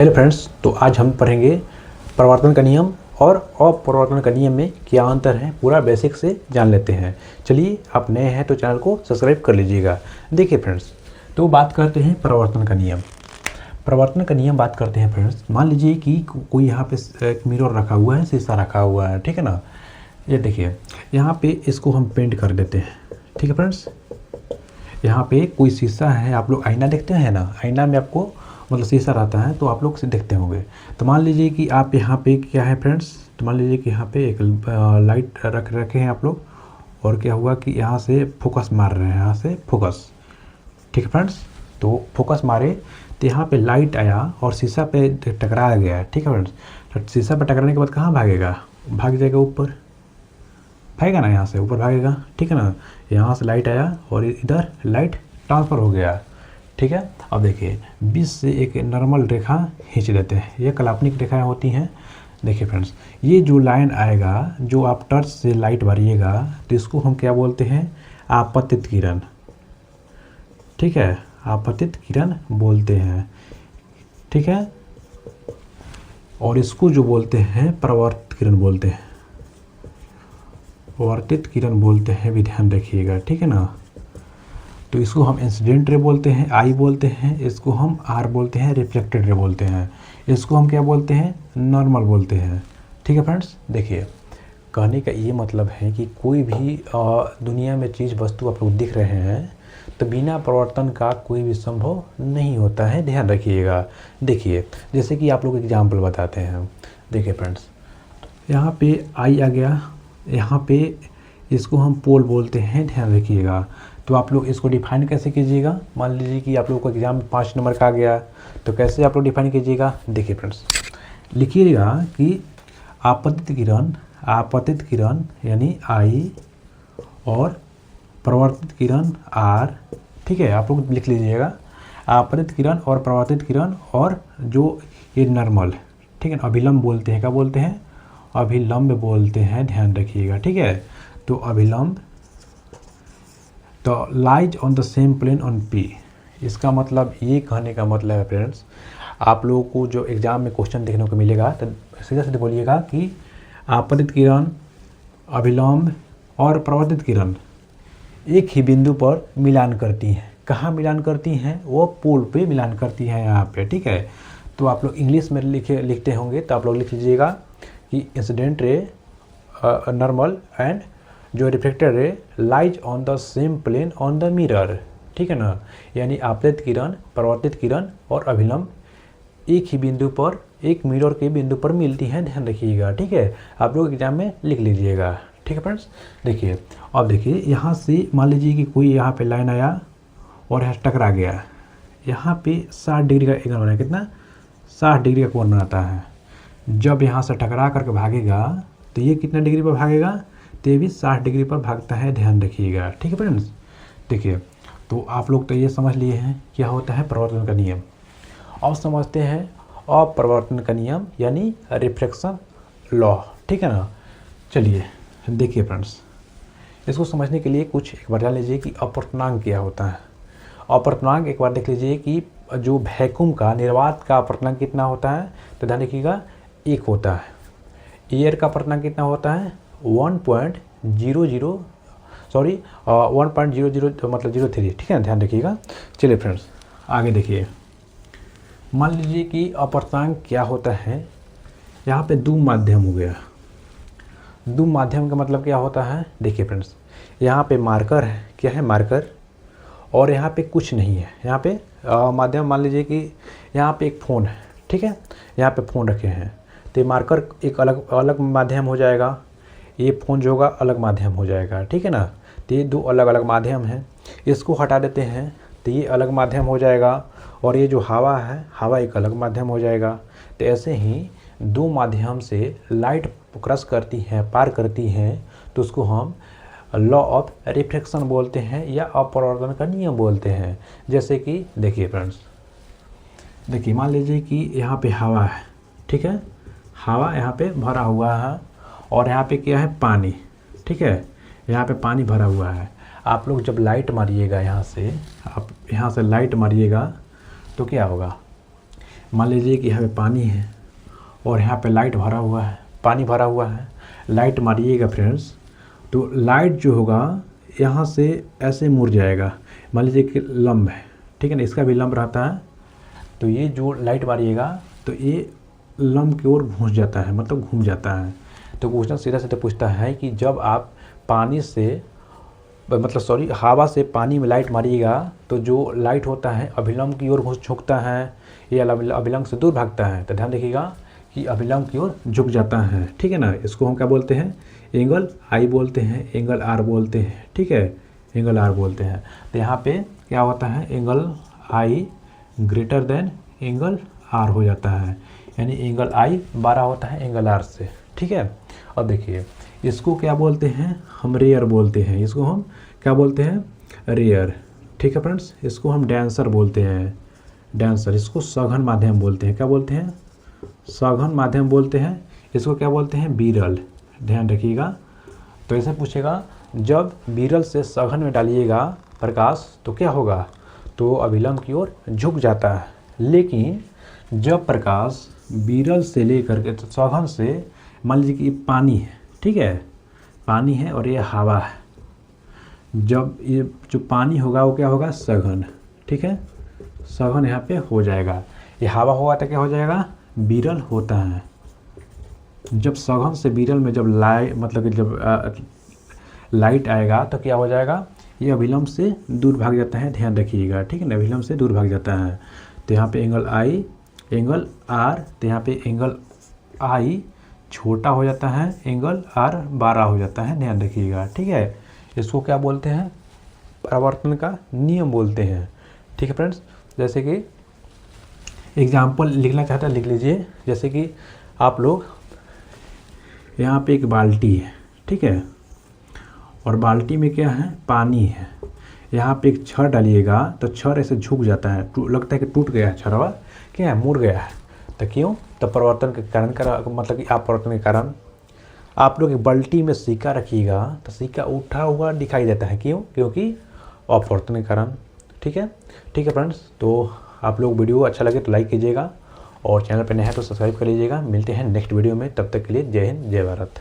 Hello friends, तो आज हम पढ़ेंगे प्रवर्तन का नियम और अपवर्तन का नियम में क्या अंतर है, पूरा बेसिक से जान लेते हैं। चलिए, आप नए हैं तो चैनल को सब्सक्राइब कर लीजिएगा। देखिए फ्रेंड्स, तो बात करते हैं प्रवर्तन का नियम। प्रवर्तन का नियम बात करते हैं फ्रेंड्स। मान लीजिए कि कोई यहाँ पे एक मिरर रखा हुआ है, शीशा रखा हुआ है, ठीक है ना। ये देखिए, यहाँ पे इसको हम पेंट कर देते हैं, ठीक है फ्रेंड्स। यहाँ पे कोई शीशा है, आप लोग आईना देखते हैं ना, आईना में आपको मतलब शीशा रहता है तो आप लोग से देखते होंगे। तो मान लीजिए कि आप यहाँ पे क्या है फ्रेंड्स, तो मान लीजिए कि यहाँ पे एक लाइट रखे हैं आप लोग, और क्या हुआ कि यहाँ से फोकस मार रहे हैं, यहाँ से फोकस, ठीक है फ्रेंड्स। तो फोकस मारे तो यहाँ पे लाइट आया और शीशा पे टकराया गया, ठीक है फ्रेंड्स। तो शीशा पे टकराने के बाद कहाँ भागेगा, भाग जाएगा ऊपर, भागेगा ना, यहाँ से ऊपर भागेगा, ठीक है ना। यहाँ से लाइट आया और इधर लाइट ट्रांसफ़र हो गया, ठीक है। अब देखिए, बीच से एक नॉर्मल रेखा खींच लेते हैं, ये काल्पनिक रेखाएं होती हैं। देखिए फ्रेंड्स, ये जो लाइन आएगा, जो आप टर्च से लाइट भरिएगा तो इसको हम क्या बोलते हैं, आपतित किरण, ठीक है, आपतित किरण बोलते हैं, ठीक है। और इसको जो बोलते हैं परावर्तित किरण बोलते हैं, परावर्तित किरण बोलते हैं, भी ध्यान रखिएगा, ठीक है ना। तो इसको हम इंसिडेंट रे बोलते हैं, आई बोलते हैं, इसको हम आर बोलते हैं, रिफ्लेक्टेड रे बोलते हैं, इसको हम क्या बोलते हैं, नॉर्मल बोलते हैं, ठीक है फ्रेंड्स। देखिए, कहने का ये मतलब है कि कोई भी दुनिया में चीज़ वस्तु आप लोग दिख रहे हैं तो बिना परिवर्तन का कोई भी संभव नहीं होता है, ध्यान रखिएगा। देखिए, जैसे कि आप लोग एग्जाम्पल बताते हैं। देखिए फ्रेंड्स, यहाँ पे आई आ गया, यहाँ पे इसको हम पोल बोलते हैं, ध्यान रखिएगा। तो आप लोग इसको डिफाइन कैसे कीजिएगा, मान लीजिए कि आप लोगों को एग्जाम में 5 नंबर का आ गया, तो कैसे आप लोग डिफाइन कीजिएगा। देखिए फ्रेंड्स, लिखिएगा कि आपतित किरण यानी आई और परावर्तित किरण आर, ठीक है। आप लोग लिख लीजिएगा, आपतित किरण और परावर्तित किरण, और जो ये नॉर्मल, ठीक है, अभिलंब बोलते हैं, क्या बोलते हैं, अभिलंब बोलते हैं, ध्यान रखिएगा, ठीक है। तो अभिलंब, तो lies on the same plane on P, इसका मतलब ये कहने का मतलब है फ्रेंड्स, आप लोगों को जो एग्जाम में क्वेश्चन देखने को मिलेगा तो सीधा सीधे बोलिएगा कि आपतित किरण, अभिलंब और परावर्तित किरण एक ही बिंदु पर मिलान करती हैं। कहाँ मिलान करती हैं, वो पोल पे मिलान करती हैं, यहाँ पे, ठीक है। तो आप लोग इंग्लिश में लिखते होंगे तो आप लोग लिख लीजिएगा कि इंसिडेंट रे, नॉर्मल एंड जो reflected ray lies on the same plane on the mirror, ठीक है ना। यानी आपतित किरण, परावर्तित किरण और अभिलंब एक ही बिंदु पर, एक मिरर के बिंदु पर मिलती हैं, ध्यान रखिएगा, ठीक है। आप लोग एग्जाम में लिख लीजिएगा, ठीक है फ्रेंड्स। देखिए, अब देखिए, यहाँ से मान लीजिए कि कोई यहाँ पे लाइन आया और यहाँ टकरा गया, यहाँ पे 60 डिग्री का एंगल बना, कितना, 60 डिग्री का कोण बनाता है। जब यहाँ से टकरा करके भागेगा तो ये कितना डिग्री पर भागेगा, तो ये भी 60 डिग्री पर भागता है, ध्यान रखिएगा, ठीक है फ्रेंड्स। देखिए, तो आप लोग तो ये समझ लिए हैं क्या होता है प्रवर्तन का नियम। अब समझते हैं अपवर्तन का नियम यानी रिफ्लेक्शन लॉ, ठीक है ना। चलिए देखिए फ्रेंड्स, इसको समझने के लिए कुछ एक बार जान लीजिए कि अपवर्तनांक क्या होता है। अपवर्तनांक एक बार देख लीजिए कि जो वैक्यूम का, निर्वात का अपवर्तनांक कितना होता है, तो ध्यान रखिएगा 1 होता है। एयर का अपवर्तनांक कितना होता है, 1.00 मतलब 03, ठीक है, ध्यान रखिएगा। चलिए फ्रेंड्स, आगे देखिए, मान लीजिए कि अपवर्तनांक क्या होता है। यहाँ पे दो माध्यम हो गया, दो माध्यम का मतलब क्या होता है। देखिए फ्रेंड्स, यहाँ पे मार्कर है, क्या है, मार्कर, और यहाँ पे कुछ नहीं है। यहाँ पे माध्यम, मान लीजिए कि यहाँ पे एक फ़ोन है, ठीक है, यहाँ पे फ़ोन रखे हैं, तो मार्कर एक अलग माध्यम हो जाएगा, ये फ़ोन जो होगा अलग माध्यम हो जाएगा, ठीक है ना। तो ये दो अलग अलग माध्यम हैं, इसको हटा देते हैं तो ये अलग माध्यम हो जाएगा, और ये जो हवा है, हवा एक अलग माध्यम हो जाएगा। तो ऐसे ही दो माध्यम से लाइट क्रॉस करती हैं, पार करती हैं, तो उसको हम लॉ ऑफ रिफ्लेक्शन बोलते हैं या अपवर्तन का नियम बोलते हैं। जैसे कि देखिए फ्रेंड्स, देखिए, मान लीजिए कि यहाँ पे हवा है, ठीक है, हवा यहाँ पे भरा हुआ है, और यहाँ पे क्या है, पानी, ठीक है, यहाँ पे पानी भरा हुआ है। आप लोग जब लाइट मारिएगा, यहाँ से आप यहाँ से लाइट मारिएगा तो क्या होगा, मान लीजिए कि यहाँ पे पानी है और यहाँ पे लाइट भरा हुआ है, पानी भरा हुआ है, लाइट मारिएगा फ्रेंड्स, तो लाइट जो होगा यहाँ से ऐसे मुड़ जाएगा। मान लीजिए कि लंब है, ठीक है ना, इसका भी लंब रहता है, तो ये जो लाइट मारिएगा तो ये लंब की ओर घुस जाता है, मतलब घूम जाता है। तो क्वेश्चन सीधा सीधा पूछता है कि जब आप पानी से हवा से पानी में लाइट मारिएगा तो जो लाइट होता है अभिलंब की ओर झुकता है या अभिलंब से दूर भागता है। तो ध्यान रखिएगा कि अभिलंब की ओर झुक जाता है, ठीक है ना। इसको हम क्या बोलते हैं, एंगल आई बोलते हैं, एंगल आर बोलते हैं, ठीक है, एंगल आर बोलते हैं। तो यहाँ पे क्या होता है, angle i greater than angle r हो जाता है, यानी एंगल आई 12 होता है एंगल आर से, ठीक है। और देखिए इसको क्या बोलते हैं, हम रेयर बोलते हैं, इसको हम क्या बोलते हैं, रेयर, ठीक है फ्रेंड्स। इसको हम डेंसर बोलते हैं, डेंसर। इसको सघन माध्यम बोलते हैं, क्या बोलते हैं, सघन माध्यम बोलते हैं। इसको क्या बोलते हैं, विरल, ध्यान रखिएगा। तो ऐसे पूछेगा जब विरल से सघन में डालिएगा प्रकाश तो क्या होगा, तो अभिलंब की ओर झुक जाता है। लेकिन जब प्रकाश विरल से लेकर के सघन से, मान लीजिए कि ये पानी है, ठीक है, पानी है और ये हवा है, जब ये जो पानी होगा वो क्या होगा, सघन, ठीक है, सघन यहाँ पे हो जाएगा। ये हवा होगा तो क्या हो जाएगा, विरल होता है। जब सघन से विरल में जब लाइट आएगा तो क्या हो जाएगा, ये अभिलंब से दूर भाग जाता है, ध्यान रखिएगा, ठीक है ना, अभिलंब से दूर भाग जाता है। तो यहाँ पे एंगल आई, एंगल आर, तो यहाँ पे एंगल आई छोटा हो जाता है, एंगल आर 12 हो जाता है, ध्यान रखिएगा, ठीक है। इसको क्या बोलते हैं, परावर्तन का नियम बोलते हैं, ठीक है फ्रेंड्स। जैसे कि एग्जाम्पल लिखना चाहता है लिख लीजिए। जैसे कि आप लोग यहाँ पे एक बाल्टी है, ठीक है, और बाल्टी में क्या है, पानी है। यहाँ पे एक छड़ डालिएगा तो छड़ ऐसे झुक जाता है, लगता है कि टूट गया है छड़वा, क्या है, मुड़ गया है। तो क्यों, तो परिवर्तन के कारण मतलब कि अपवर्तन के कारण। आप लोग एक बाल्टी में सिक्का रखिएगा तो सिक्का उठा हुआ दिखाई देता है, क्यों, क्योंकि अपवर्तन के कारण, ठीक है। ठीक है फ्रेंड्स, तो आप लोग वीडियो अच्छा लगे तो लाइक कीजिएगा और चैनल पर नए हैं तो सब्सक्राइब कर लीजिएगा। मिलते हैं नेक्स्ट वीडियो में, तब तक के लिए जय हिंद जय भारत।